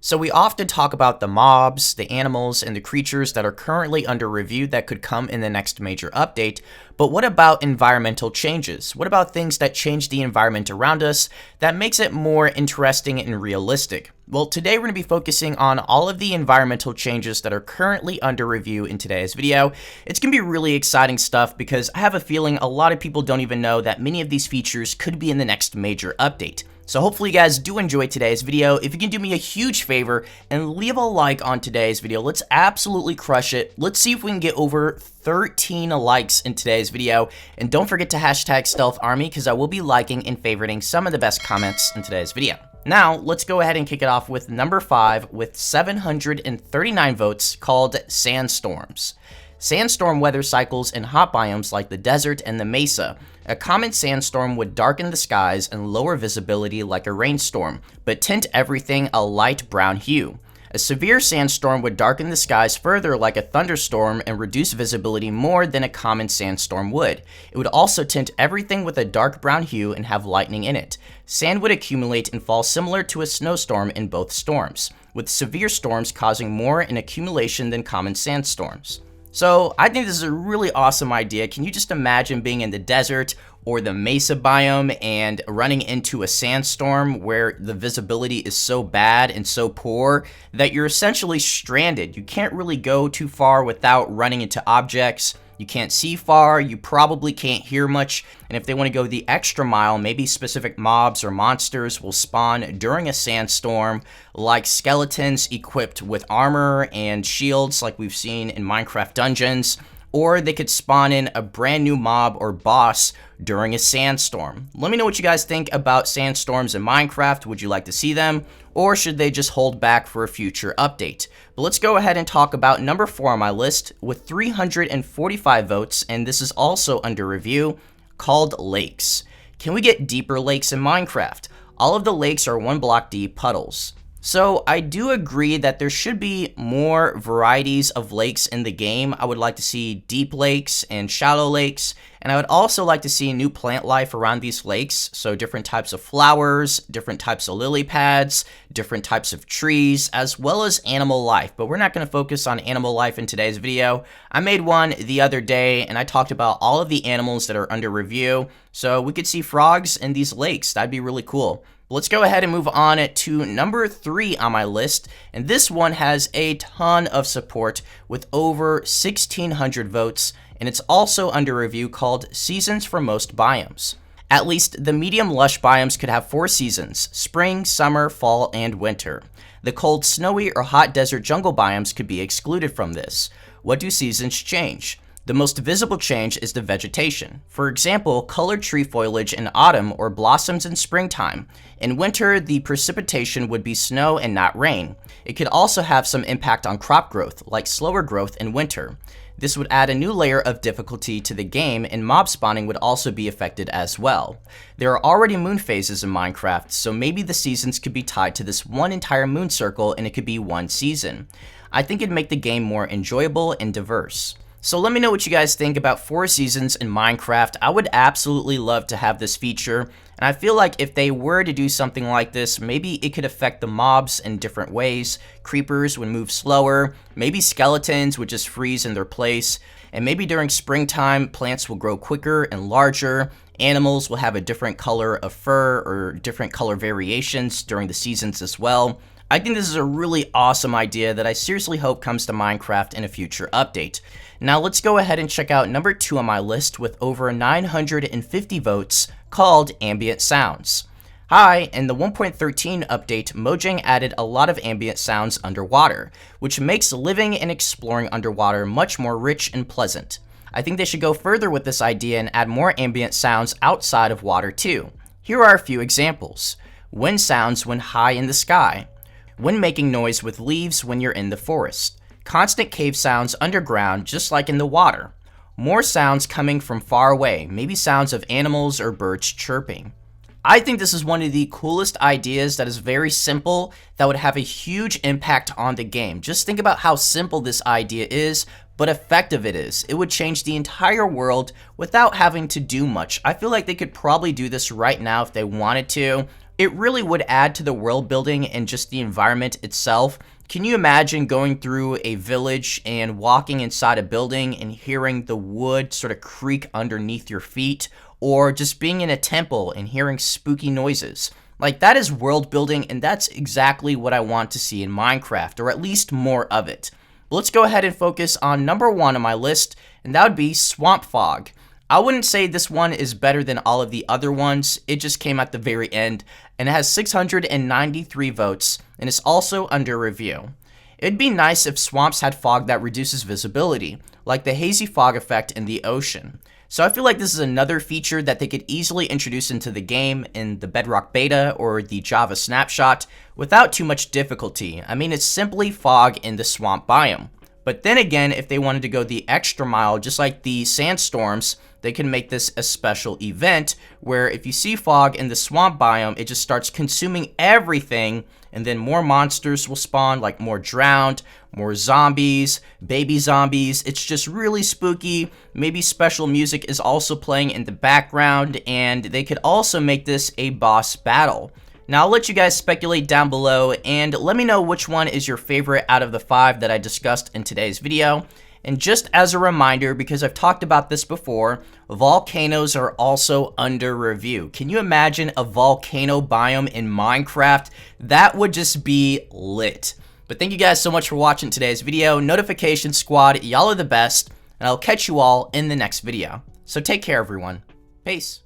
So we often talk about the mobs, the animals, and the creatures that are currently under review that could come in the next major update, but what about environmental changes? What about things that change the environment around us that makes it more interesting and realistic? Well, today we're going to be focusing on all of the environmental changes that are currently under review in today's video. It's going to be really exciting stuff because I have a feeling a lot of people don't even know that many of these features could be in the next major update. So hopefully you guys do enjoy today's video. If you can do me a huge favor and leave a like on today's video, let's absolutely crush it. Let's see if we can get over 13 likes in today's video. And don't forget to hashtag Stealth Army because I will be liking and favoriting some of the best comments in today's video. Now, let's go ahead and kick it off with number 5 with 739 votes called Sandstorms. Sandstorm weather cycles in hot biomes like the desert and the mesa. A common sandstorm would darken the skies and lower visibility like a rainstorm, but tint everything a light brown hue. A severe sandstorm would darken the skies further like a thunderstorm and reduce visibility more than a common sandstorm would. It would also tint everything with a dark brown hue and have lightning in it. Sand would accumulate and fall similar to a snowstorm in both storms, with severe storms causing more in accumulation than common sandstorms. So I think this is a really awesome idea. Can you just imagine being in the desert or the mesa biome and running into a sandstorm where the visibility is so bad and so poor that you're essentially stranded? You can't really go too far without running into objects. You can't see far, you probably can't hear much, and if they want to go the extra mile, maybe specific mobs or monsters will spawn during a sandstorm, like skeletons equipped with armor and shields like we've seen in Minecraft dungeons, or they could spawn in a brand new mob or boss during a sandstorm. Let me know what you guys think about sandstorms in Minecraft. Would you like to see them, or should they just hold back for a future update? But let's go ahead and talk about number 4 on my list with 345 votes, and this is also under review, called lakes. Can we get deeper lakes in Minecraft? All of the lakes are 1 block deep puddles. So I do agree that there should be more varieties of lakes in the game. I would like to see deep lakes and shallow lakes, and I would also like to see new plant life around these lakes. So different types of flowers, different types of lily pads, different types of trees, as well as animal life. But we're not going to focus on animal life in today's video. I made one the other day and I talked about all of the animals that are under review. So we could see frogs in these lakes. That'd be really cool. Let's go ahead and move on to number 3 on my list, and this one has a ton of support with over 1,600 votes, and it's also under review, called Seasons for Most Biomes. At least the medium lush biomes could have 4 seasons: spring, summer, fall, and winter. The cold, snowy, or hot desert jungle biomes could be excluded from this. What do seasons change? The most visible change is the vegetation. For example, colored tree foliage in autumn or blossoms in springtime. In winter, the precipitation would be snow and not rain. It could also have some impact on crop growth, like slower growth in winter. This would add a new layer of difficulty to the game, and mob spawning would also be affected as well. There are already moon phases in Minecraft, so maybe the seasons could be tied to this one entire moon circle and it could be one season. I think it'd make the game more enjoyable and diverse. So let me know what you guys think about 4 seasons in Minecraft. I would absolutely love to have this feature, and I feel like if they were to do something like this, maybe it could affect the mobs in different ways. Creepers would move slower, maybe skeletons would just freeze in their place, and maybe during springtime, plants will grow quicker and larger. Animals will have a different color of fur or different color variations during the seasons as well. I think this is a really awesome idea that I seriously hope comes to Minecraft in a future update. Now let's go ahead and check out number 2 on my list with over 950 votes, called Ambient Sounds. Hi, in the 1.13 update, Mojang added a lot of ambient sounds underwater, which makes living and exploring underwater much more rich and pleasant. I think they should go further with this idea and add more ambient sounds outside of water too. Here are a few examples. Wind sounds when high in the sky. Wind making noise with leaves when you're in the forest. Constant cave sounds underground, just like in the water. More sounds coming from far away, maybe sounds of animals or birds chirping. I think this is one of the coolest ideas that is very simple, that would have a huge impact on the game. Just think about how simple this idea is, but effective it is. It would change the entire world without having to do much. I feel like they could probably do this right now if they wanted to, It really would add to the world building and just the environment itself. Can you imagine going through a village and walking inside a building and hearing the wood sort of creak underneath your feet, or just being in a temple and hearing spooky noises? Like, that is world building, and that's exactly what I want to see in Minecraft, or at least more of it. But let's go ahead and focus on number 1 on my list, and that would be Swamp Fog. I wouldn't say this one is better than all of the other ones. It just came at the very end, and it has 693 votes, and it's also under review. It'd be nice if swamps had fog that reduces visibility, like the hazy fog effect in the ocean. So I feel like this is another feature that they could easily introduce into the game in the Bedrock Beta or the Java Snapshot without too much difficulty. I mean, it's simply fog in the swamp biome. But then again, if they wanted to go the extra mile, just like the Sandstorms, they can make this a special event where if you see fog in the swamp biome, it just starts consuming everything, and then more monsters will spawn, like more drowned, more zombies, baby zombies. It's just really spooky. Maybe special music is also playing in the background, and they could also make this a boss battle. Now, I'll let you guys speculate down below, and let me know which one is your favorite out of the 5 that I discussed in today's video. And just as a reminder, because I've talked about this before, volcanoes are also under review. Can you imagine a volcano biome in Minecraft? That would just be lit. But thank you guys so much for watching today's video. Notification Squad, y'all are the best, and I'll catch you all in the next video. So take care, everyone. Peace.